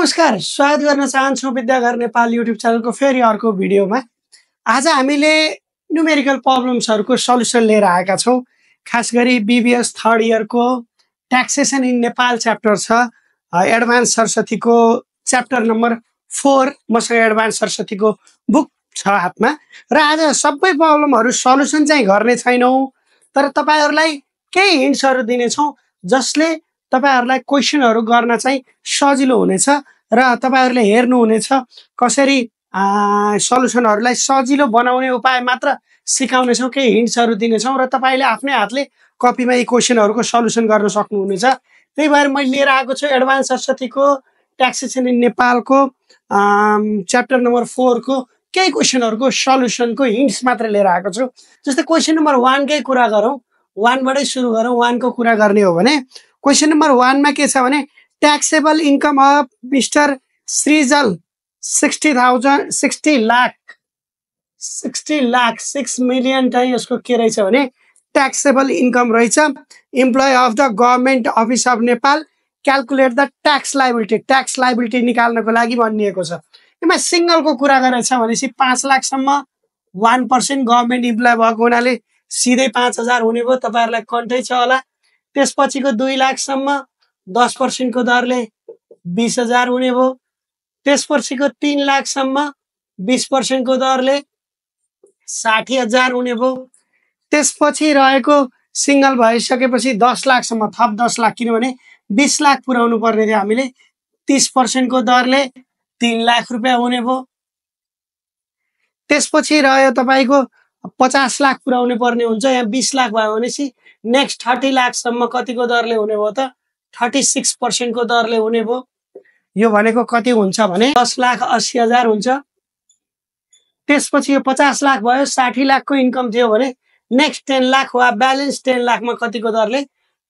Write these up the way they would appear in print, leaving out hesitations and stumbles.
नमस्कार, स्वागत गर्न चाहन्छु विद्याघर नेपाल युट्युब च्यानलको फेरि अर्को भिडियोमा। आज हामीले न्युमेरिकल प्रब्लम्सहरुको सल्युसन लिएर आएका छौं। खास गरी बीबीएस थर्ड इयरको ट्याक्सेसन इन नेपाल च्याप्टर छ। एडभान्स सरस्वतीको च्याप्टर नम्बर 4 मसँग एडभान्स सरस्वतीको बुक छ हातमा र आज सबै प्रब्लमहरु सल्युसन चाहिँ गर्ने छैनौं, तर तपाईहरुलाई केही हिन्ट्सहरु दिने छौं जसले तपाईहरुलाई क्वेशनहरु गर्न चाहिँ सजिलो हुनेछ र तपाईहरुले हेर्नु हुनेछ कसरी सल्युसनहरुलाई सजिलो बनाउने उपाय मात्र सिकाउने छौं, केही हिन्ट्सहरु दिने छौं र तपाईले आफ्नै हातले कपीमा यी क्वेशनहरुको सल्युसन गर्न सक्नुहुनेछ। त्यही भएर मैले लिएर आएको छु एडभान्स सरस्वतीको ट्याक्सेसन इन नेपालको च्याप्टर नम्बर 4 को केही क्वेशनहरुको सल्युसनको हिन्ट्स मात्र लिएर आएको छु। जस्तै क्वेशन नम्बर 1 कै कुरा गरौँ, 1 बाटै सुरु गरौँ। 1 को कुरा गर्ने हो भने क्वेशन नम्बर 1 मा के छ भने taxable income of mister Srijal 60 lakh 6 million चाहिँ यसको के रहेछ भने टैक्सेबल इनकम रहेछ। Employee of the government office of Nepal calculate the tax liability निकाल्नको लागि भनिएको छ। यसमा सिंगलको कुरा गरेछ भनेपछि 5 लाख सम्म 1% गभर्नमेन्ट इम्प्लोय भएको हुनाले सिधै 5000 हुने भयो, तपाईहरुलाई कन्टै छ होला। त्यसपछिको 2 लाख सम्म 10% को दरले 20000 हुने भयो। त्यसपछिको 3 लाख सम्म 20% को दरले 60000 हुने भयो। त्यसपछि रहेको सिंगल भइसकेपछि 10 लाख सम्म थप 10 लाख, किनभने 20 लाख पुर्याउनु पर्ने थियो हामीले, 30% को दरले 3 लाख रुपैयाँ हुने भयो। त्यसपछि रह्यो तपाईको 50 लाख पुर्याउनु पर्ने हुन्छ, यहाँ 20 लाख भयो भनेपछि नेक्स्ट 30 लाख सम्म कतिको दरले हुने भयो त 36% को दरले हुने भयो। यो भनेको कति हुन्छ भने 10,80,000 हुन्छ। त्यसपछि यो 50 लाख भयो, 60 लाख को इन्कम थियो भने नेक्स्ट 10 लाख वा ब्यालेन्स 10 लाख मा कतिको दरले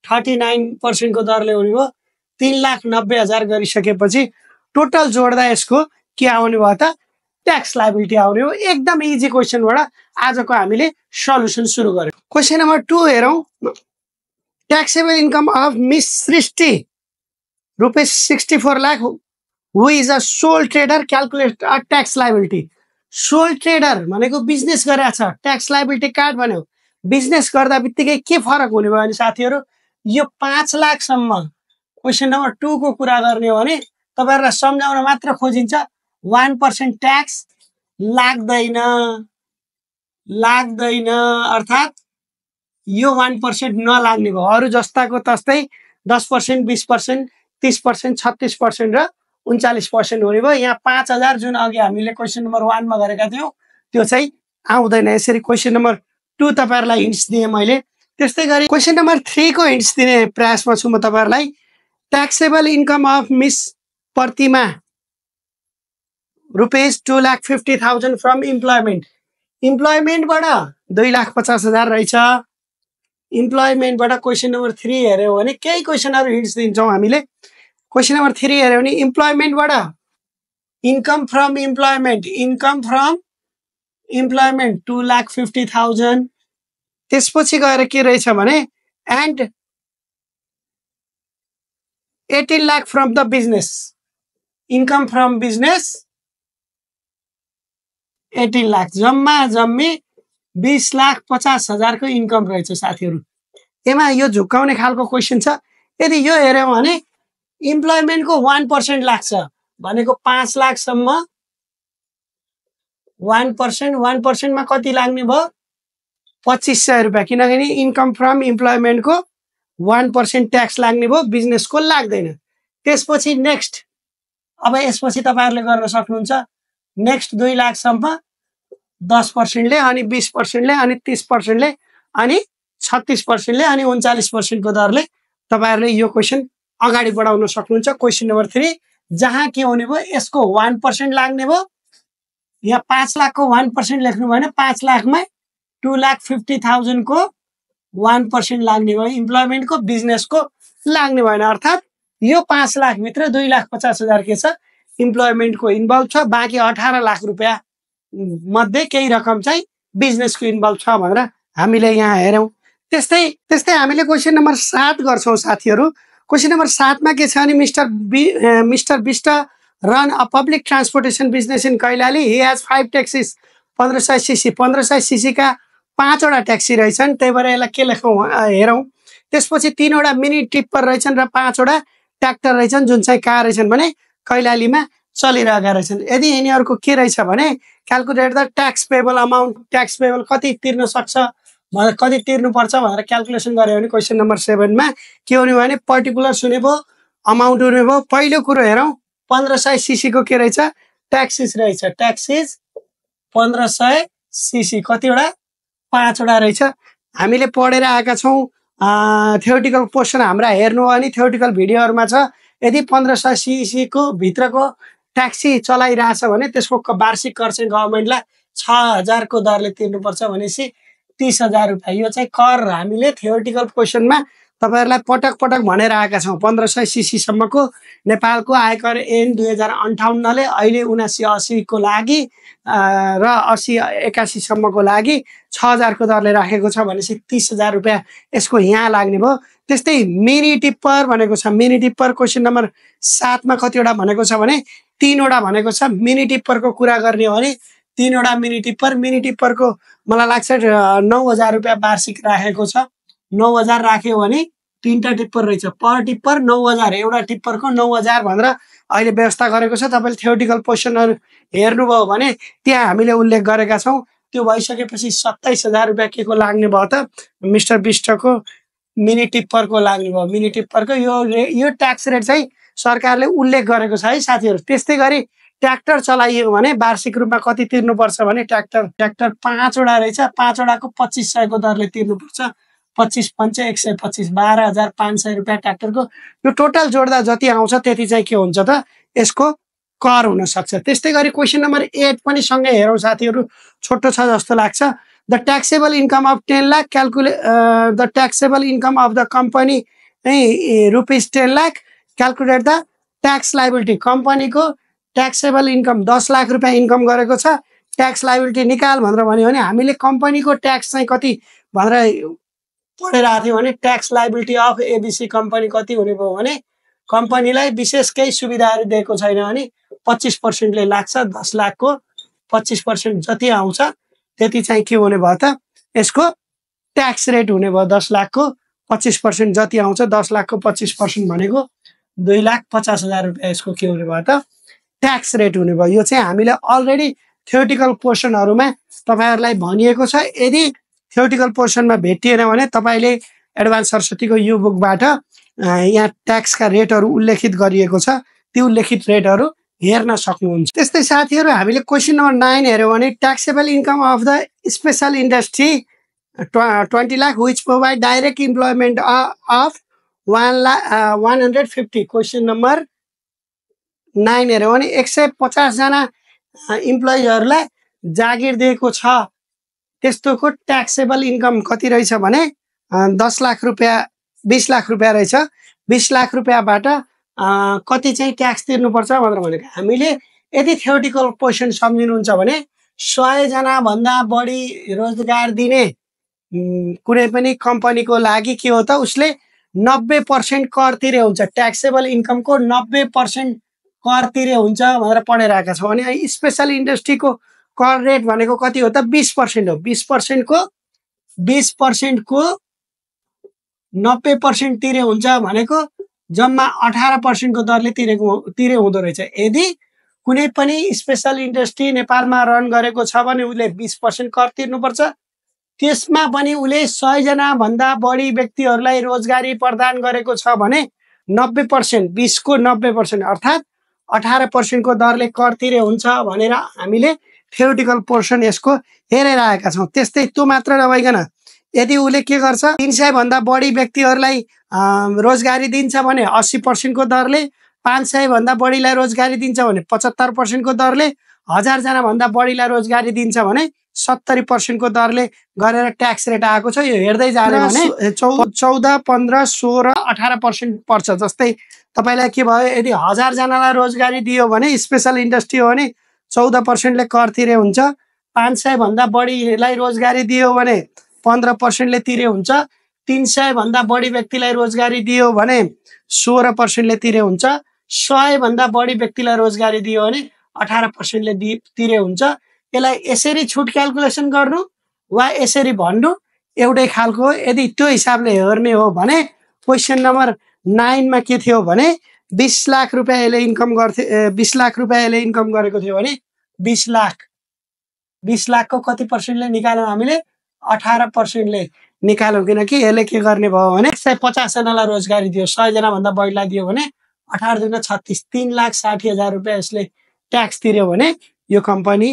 39% को दरले हुने भयो। 3,90,000 गरिसकेपछि टोटल जोड्दा यसको के आउने भयो त टैक्स लायबिलिटी आउने हो। एकदम इजी क्वेशनबाट आजको हामीले सल्युसन सुरु गर्यौं। क्वेशन नम्बर 2 हेरौं। Taxable income of Miss Srishti ₹64 lakh who is a sole trader calculate a tax liability. Sole trader भनेको बिजनेस गरेछ, टैक्स लायबिलिटी कार्ड भन्यो। बिजनेस गर्दा बित्तिकै के फरक हुने भयो भने साथीहरु, यो 5 लाख सम्म क्वेशन नम्बर 2 को कुरा गर्ने हो भने तपाईहरुलाई सम्झाउन मात्र खोजिन्छ 1% ट्याक्स लाग्दैन, अर्थात यो 1% नलाग्ने भयो। अरु जस्ताको तस्तै 10%, 20%, 30%, 36% र 39% हुने भयो। यहाँ 5000 जुन अघि हामीले क्वेशन नम्बर 1 मा गरेका थियौं त्यो चाहिँ आउँदैन। यसरी क्वेशन नम्बर 2 तपाईहरुलाई हिन्ट्स दिए मैले। त्यस्तै गरी क्वेशन नम्बर 3 को हिन्ट्स दिने प्रयासमा छु म तपाईहरुलाई। Taxable income of miss Pratima ₹2,50,000 from employment. इम्प्लॉयमेंटबाट 2,50,000 रहेछ। इम्प्लॉयमेंटबाट क्वेशन नम्बर 3 हेर्यौ भने केही क्वेशनहरु हिन्ट्स दिन्छौं हामीले। क्वेशन नम्बर 3 हेर्यौ भने इम्प्लॉयमेंटबाट इनकम फ्रम इम्प्लॉयमेंट 2,50,000। त्यसपछि गएर के रहेछ भने and 18 lakh from the business. Income from business 18 lakh, जम्मी 20,50,000 को इनकम रहेछ साथीहरु। एमा यो झुकाउने खालको क्वेशन छ। यदि यो हेर्यौ भने इम्प्लॉयमेंट को 1% लाग्छ भनेको 5 लाख सम्म 1% मा कति लाग्ने भयो 2500 रुपैयाँ, किनकि इनकम फ्रम इम्प्लॉयमेंट को 1% ट्याक्स लाग्ने भयो, बिजनेस को लाग्दैन। त्यसपछि नेक्स्ट अब यसपछि तपाईहरुले गर्न सक्नुहुन्छ नेक्स्ट 2 लाख सम्म 10% ले, अनि 20% ले, अनि 30% ले, अनि 36% ले, अनि 39% को दरले तपाईहरुले यो क्वेशन अगाडि बढाउन सक्नुहुन्छ। क्वेशन नम्बर 3 जहाँ के हुने भयो यसको 1% लाग्ने भयो। यहाँ 5 लाख को 1% लेख्नु भएन, 5 लाख मा 2,50,000 को 1% लाग्ने भयो, इम्प्लॉयमेंट को बिजनेस को लाग्ने भएन। अर्थात यो 5 लाख भित्र 2,50,000 के छ इम्प्लॉयमेंट को इन्भल्भ छ, बाँकी 18 लाख रुपैयाँ मध्ये केही रकम चाहिँ बिजनेस को इन्भल्भ छ भनेर हामीले यहाँ हेर्यौ। त्यस्तै हामीले क्वेशन नम्बर 7 गर्छौं साथीहरु। क्वेशन नम्बर 7 मा के छ भने mister Bisht run a public transportation business in Kailali he has 5 ट्याक्सिस 1500 CC 1500 CC का 5 वटा ट्याक्सी रहेछन् त्यही भएर यसलाई के लेखौँ हेरौँ त्यसपछि 3 वटा मिनी टिप्पर रहेछन् र 5 वटा ट्र्याक्टर रहेछन् जुन चाहिँ कहाँ रहेछन् भने कैलालीमा चलिरहेका रहेछन् यदि यिनीहरूको के रहेछ भने calculate the tax payable amount tax payable कति तिर्न सक्छ भनेर कति तिर्नुपर्छ भनेर क्याल्कुलेसन गर्यो भने क्वेसन नम्बर 7 मा के हुने भने पर्टिकुलर्स हुने भयो अमाउन्ट हुने भयो पहिलो कुरो हेरौँ 1500 सीसी को के रहेछ ट्याक्सिस रहेछ ट्याक्सिस 1500 सीसी कतिवटा 5 वटा रहेछ हामीले पढेर आएका छौँ थ्योरेटिकल पोर्सन हाम्रा हेर्नु हो भने थ्योरेटिकल भिडियोहरुमा छ यदि 1500 सीसी को भित्रको ट्याक्सी चलाइरहेछ भने त्यसको वार्षिक कर चाहिँ गभर्नमेन्टलाई 6000 को दरले तिर्नुपर्छ भनेपछि 30000 रुपैयाँ यो चाहिँ कर हामीले थ्योरेटिकल क्वेशनमा तपाईहरुलाई पटक पटक भनेर आएका छौं 1500 सीसी सम्मको नेपालको आयकर ऐन 2058 ले अहिले 7980 को लागि र 80 81 सम्मको लागि 6000 को दरले राखेको छ भनेपछि 30000 रुपैयाँ यसको यहाँ लाग्ने भयो त्यस्तै मिनी टिप्पर भनेको छ मिनी टिप्पर क्वेशन नम्बर 7 मा कतिवटा भनेको छ भने 3 वटा भनेको छ मिनी टिप्परको कुरा गर्ने हो भने 3 वटा मिनी टिप्परको मलाई लाग्छ 9000 रुपैयाँ वार्षिक राखेको छ 9000 राख्यो भने 3टा टिप्पर रहेछ पर टिप्पर 9000 एउटा टिप्परको 9000 भनेर अहिले व्यवस्था गरेको छ तपाईले थ्योरेटिकल पोर्सनहरु हेर्नुभयो भने त्यहाँ हामीले उल्लेख गरेका छौं त्यो भइसकेपछि 27000 रुपैयाँ के को लाग्ने भयो त मिस्टर बिस्टको मिनी टिप्परको लाग्ने भयो मिनी टिप्परको यो ट्याक्स रेट चाहिँ सरकारले उल्लेख गरेको छ है साथीहरु त्यस्तै गरी ट्र्याक्टर चलाइयो भने वार्षिक रूपमा कति तिर्नुपर्छ भने ट्र्याक्टर 5 वटा रहेछ 5 वटाको 2500 को दरले तिर्नुपर्छ 25 पंच 125 12500 रुपैयाँ ट्र्याक्टरको यो टोटल जोड्दा जति आउँछ त्यति चाहिँ के हुन्छ त यसको कर हुन सक्छ त्यस्तै गरी क्वेशन नम्बर 8 पनि सँगै हेरौं साथीहरु छोटो छ जस्तो लाग्छ the taxable income of 10 lakh calculate the taxable income of the company rupees 10 lakh calculate the tax liability कम्पनीको ट्याक्सेबल इन्कम 10 लाख रुपैयाँ इन्कम गरेको छ ट्याक्स लायबिलिटी निकाल भनेर भन्यो भने हामीले कम्पनीको ट्याक्स चाहिँ कति भनेर पढेर आथ्यौ भने tax liability of ABC company कति हुने भयो भने कम्पनीलाई विशेष केही सुविधाहरु दिएको छैन भने 25% ले लाग्छ 10 लाख को 25% जति आउँछ त्यति चाहिँ के हुने भयो त यसको ट्याक्स रेट हुने भयो 10 लाख को 25% जति आउँछ 10 लाख को 25% भनेको 2,50,000 रुपैयाँ यसको के हुने भयो त ट्याक्स रेट हुने भयो यो चाहिँ हामीले अलरेडी थ्योरेटिकल पोर्सनहरुमा तपाईहरुलाई भनिएको छ यदि थ्योरेटिकल पोर्सनमा भेटिएन भने तपाईले एडभान्स सरस्वतीको यो बुकबाट यहाँ ट्याक्सका रेटहरु उल्लेखित गरिएको छ त्यो उल्लेखित रेटहरु हेर्न सक्नुहुन्छ त्यस्तै साथीहरु हामीले क्वेशन नम्बर 9 हेर्यौ भने taxable income of the special industry 20 lakh which provide direct employment of 150 question number 9 हेर्यौ भने 150 जना इम्प्लोइजहरुलाई जागिर दिएको छ त्यस्तोको ट्याक्सेबल इन्कम कति रहेछ भने 10 लाख रुपैयाँ 20 लाख रुपैयाँ रहेछ 20 लाख रुपैयाँबाट कति चाहिँ ट्याक्स तिर्नुपर्छ भनेर भनेको हामीले यदि थ्योरेटिकल पोर्सन सम्झिनुहुन्छ भने 100 जना भन्दा बढी रोजगार दिने कुनै पनि कम्पनीको लागि के हो त उसले 90% कर तिरे हुन्छ ट्याक्सेबल इन्कमको 90% कर तिरे हुन्छ भनेर पढेराका छौं अनि स्पेशल इन्डस्ट्रीको कर रेट भनेको कति हो त 20% हो 20% को 90% तिरे हुन्छ भनेको जम्मा 18% को दरले तिरे हुँदो रहेछ यदि कुनै पनि स्पेशल इन्डस्ट्री नेपालमा रन गरेको छ भने उले 20% कर तिर्नुपर्छ त्यसमा पनि उले 100 जना भन्दा बढी व्यक्तिहरुलाई रोजगारी प्रदान गरेको छ भने 90% 20 को 90% अर्थात 18% को दरले कर तिरे हुन्छ भनेर हामीले थ्योरेटिकल पोर्सन यसको हेरेर आएका छौं त्यस्तै त्यो मात्र नभइकन यदि उले के गर्छ 300 भन्दा बढी व्यक्तिहरुलाई रोजगारी दिन्छ भने 80% को दरले 500 भन्दा बढीलाई रोजगारी दिन्छ भने 75% को दरले 1000 जना भन्दा बढीलाई रोजगारी दिन्छ भने 70% को दरले गरेर ट्याक्स रेट आएको छ यो हेर्दै जाने भने 14 15 16 18% पर्छ जस्तै तपाईलाई के भयो यदि 1000 जनालाई रोजगारी दियो भने स्पेशल इन्डस्ट्री हो भने 14% ले कर तिरे हुन्छ 500 भन्दा बढीलाई रोजगारी दियो भने 15% ले तिरे हुन्छ 300 भन्दा बढी व्यक्तिलाई रोजगारी दियो भने 16% ले तिरे हुन्छ 100 भन्दा बढी व्यक्तिलाई रोजगारी दियो भने 18% ले तिरे हुन्छ। यसलाई यसरी छुट क्याल्कुलेसन गर्नु वा यसरी भन्नु एउटै खालको। यदि त्यो हिसाबले हेर्ने हो भने क्वेसन नम्बर 9 मा के थियो भने 20 लाख रुपैयाँ यसले इन्कम गर्थे 20 लाख रुपैयाँ यसले इन्कम गरेको थियो भने 20 लाखको कति पर्सेन्टले निकाल्यौँ हामीले 18% ले निकाल्यौँ। किनकि यसले के गर्ने भयो भने 150 जनालाई रोजगारी दियो, 100 जना भन्दा बढीलाई दियो भने 18 दुना 36 3,60,000 रुपैयाँ यसले ट्याक्स तिर्यो भने यो कम्पनी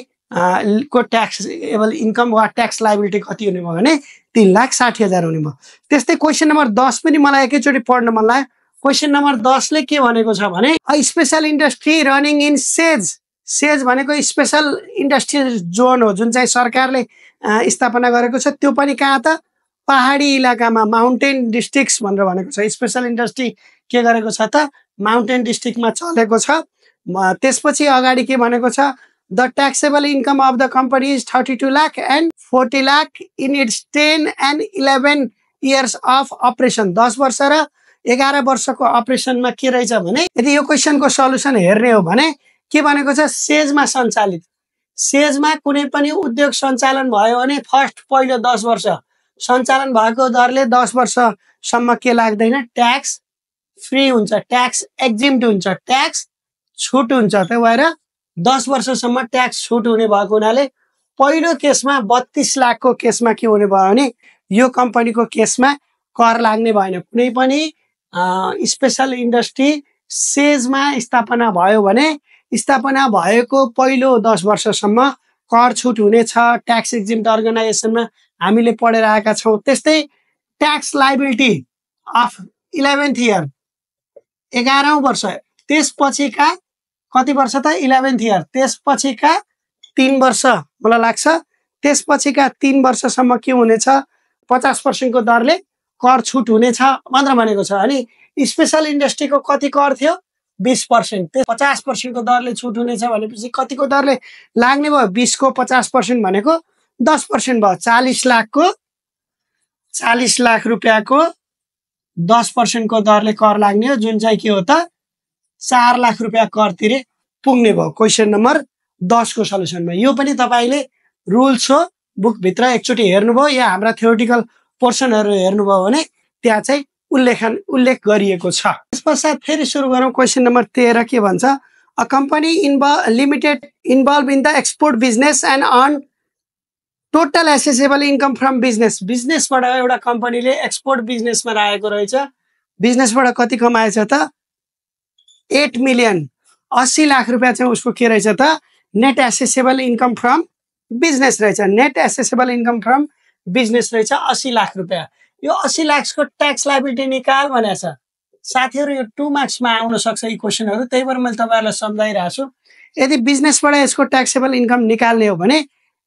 को ट्याक्सेबल इन्कम वा ट्याक्स लायबिलिटी कति हुने भयो भने 3,60,000 हुने भयो। त्यस्तै क्वेसन नम्बर 10 पनि मलाई एकैचोटि पढ्न मन लाग्यो। क्वेसन नम्बर 10 ले के भनेको छ भने special industry running in says भनेको स्पेशल इन्डस्ट्रियल जोन हो जुन चाहिँ सरकारले स्थापना गरेको छ। त्यो पनि कहाँ त पहाडी इलाकामा माउन्टेन डिस्ट्रिक्ट्स भनेर भनेको छ। स्पेशल इन्डस्ट्री के गरेको छ त माउन्टेन डिस्ट्रिक्टमा चलेको छ। त्यसपछि अगाडि के भनेको छ the taxable income of the company is 32 lakh and 40 lakh in its 10 and 11 years of operation. 10 वर्ष र 11 वर्षको अपरेसनमा के रहेछ भने यदि यो क्वेसनको सल्युसन हेर्ने हो भने के भनेको छ सेजमा सञ्चालित सेजमा कुनै पनि उद्योग सञ्चालन भयो भने फर्स्ट पहिलो 10 वर्ष सञ्चालन भएको दरले 10 वर्षसम्म के लाग्दैन ट्याक्स फ्री हुन्छ, ट्याक्स एक्जिम्ट हुन्छ, ट्याक्स छुट हुन्छ। त्यही भएर 10 वर्षसम्म ट्याक्स छुट हुने भएको हुनाले पहिलो केसमा 32 लाखको केसमा के हुने भयो भने यो कम्पनीको केसमा कर लाग्ने भएन। कुनै पनि स्पेशल इन्डस्ट्री सेजमा स्थापना भयो भने स्थापना भएको पहिलो 10 वर्षसम्म कर छुट हुनेछ ट्याक्स एक्जिम्ट अर्गनाइजेसनमा हामीले पढेर आएका छौँ। त्यस्तै tax liability of 11th year 11औं वर्ष त्यसपछिका कति वर्ष त 11th इयर त्यसपछिका 3 वर्ष मलाई लाग्छ त्यसपछिका 3 वर्षसम्म के हुनेछ 50% को दरले कर छुट हुनेछ भनेर भनेको छ। अनि स्पेशल इन्डस्ट्रीको कति कर थियो 20%, 50% को दरले छुट हुनेछ भनेपछि कतिको दरले लाग्ने भयो 20 को 50% भनेको 10% भयो। 40 लाख रुपैयाँको 10% को दरले कर लाग्ने हो जुन चाहिँ के हो त 4 लाख रुपैयाँ कर तिरे पुग्ने भयो। क्वेसन नम्बर 10 को सल्युसनमा यो पनि तपाईले रुल्स हो बुकभित्र एकचोटि हेर्नुभयो या हाम्रा थ्योरिटिकल पोर्सनहरु हेर्नुभयो भने त्यहाँ चाहिँ उल्लेख गरिएको छ। त्यसपश्चात फेरि सुरु गरौँ। क्वेसन नम्बर 13 के भन्छ a company limited involve in the export business and earn total assessable income from बिजनेसबाट एउटा कम्पनीले एक्सपोर्ट बिजनेसमा राखेको रहेछ। बिजनेसबाट कति कमाएछ त 8 मिलियन 80 लाख रुपैयाँ चाहिँ उसको के रहेछ त net assessable income from business रहेछ। Net assessable income from business रहेछ 80 लाख रुपैयाँ। यो 80 लाखको ट्याक्स लायबिलिटी निकाल भनेको छ। साथीहरु यो 2 मार्क्समा आउन सक्छ यी क्वेशनहरु, त्यही भएर मैले तपाईहरुलाई सम्झाइरहेको छु। यदि बिजनेसबाट यसको ट्याक्सेबल इन्कम निकाल्ने हो भने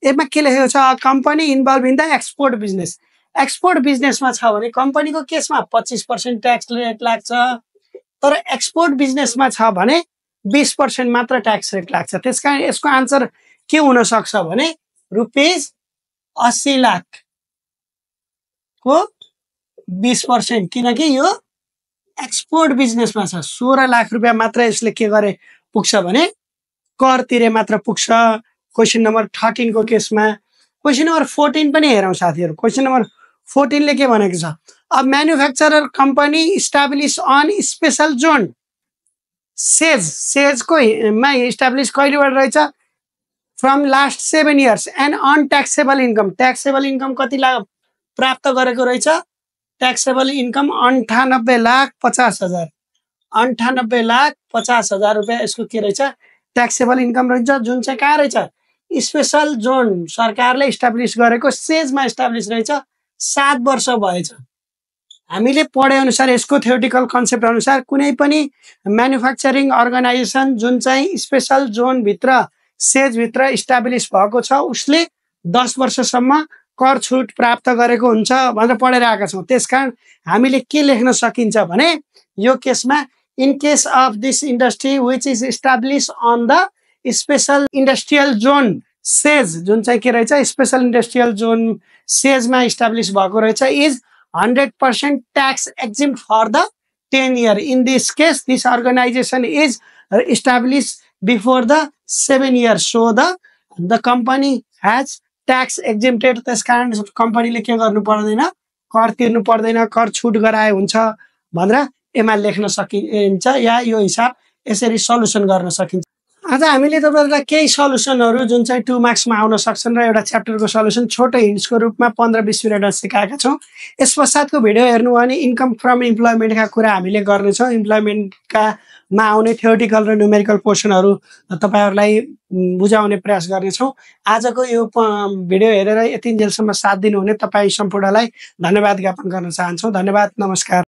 यसमा के लेखेको छ company involve in the export business. Export बिजनेसमा छ भने कम्पनीको केसमा 25% ट्याक्स रेट लाग्छ, तर एक्सपोर्ट बिजनेसमा छ भने 20% मात्र ट्याक्स रेट लाग्छ। त्यसकारण यसको आन्सर के हुन सक्छ भने रुपीस 80 लाख को 20%, किनकि यो एक्सपोर्ट बिजनेसमा छ। 16 लाख रुपैयाँ मात्र यसले के गरे पुग्छ भने कर तिरे मात्र पुग्छ। क्वेशन नम्बर 13 को केसमा क्वेशन नम्बर 14 पनि हेरौँ साथीहरु। क्वेशन नम्बर 14 ले के भनेको छ a manufacturer company establish on special zone SEZ को मा इस्टाब्लिश कहिलेबाट रहेछ from last 7 years and on taxable income. Taxable income कति प्राप्त गरेको रहेछ ट्याक्सेबल इन्कम 98,50,000 98,50,000 रुपैयाँ यसको के रहेछ ट्याक्सेबल इन्कम रहेछ, जुन चाहिँ कहाँ रहेछ स्पेशल जोन सरकारले इस्टाब्लिश गरेको सेजमा इस्टाब्लिश रहेछ। 7 वर्ष भएछ। हामीले पढे अनुसार यसको थ्योरिटिकल कन्सेप्ट अनुसार कुनै पनि म्यानुफ्याक्चरिङ अर्गनाइजेसन जुन चाहिँ स्पेशल जोन भित्र सेज भित्र इस्टाब्लिश भएको छ उसले 10 वर्षसम्म कर छुट प्राप्त गरेको हुन्छ भनेर पढेर आएका छौँ। त्यसकारण हामीले के लेख्न सकिन्छ भने यो केसमा in case of this industry which is establish on the special industrial zone SEZ जुन चाहिँ के रहेछ स्पेशल इन्डस्ट्रियल जोन सेजमा इस्टाब्लिश भएको रहेछ is 100% tax exempt for the 10 year. In this case, this organization is established before the 7 years. So the company has tax exempted. त्यस कारण कम्पनीले के गर्नु पर्दैन, कर तिर्नु पर्दैन, कर छुट गराए हुन्छ भनेर एमा लेख्न सकिन्छ या यो हिसाब यसरी सल्युसन गर्न सकिन्छ। आज हामीले तपाईहरुलाई केही सल्युसनहरु जुन चाहिँ 2 मार्क्समा आउन सक्छन् र एउटा च्याप्टरको सल्युसन छोटो हिन्ट्सको रूपमा 15-20 मिनेटमा सिकाएका छौं। यस पश्चातको भिडियो हेर्नु भयो भने इन्कम फ्रम इम्प्लोइमेन्टका कुरा हामीले गर्ने छौं। इम्प्लोइमेन्टका मा आउने थ्योरिटिकल र न्यूमेरिकल पोर्सनहरु तपाईहरुलाई बुझाउने प्रयास गर्ने छौं। आजको यो भिडियो हेरेर यतिन्जेलसम्म साथ दिनुहुने तपाई सम्पूर्णलाई धन्यवाद ज्ञापन गर्न चाहन्छु। धन्यवाद, नमस्कार।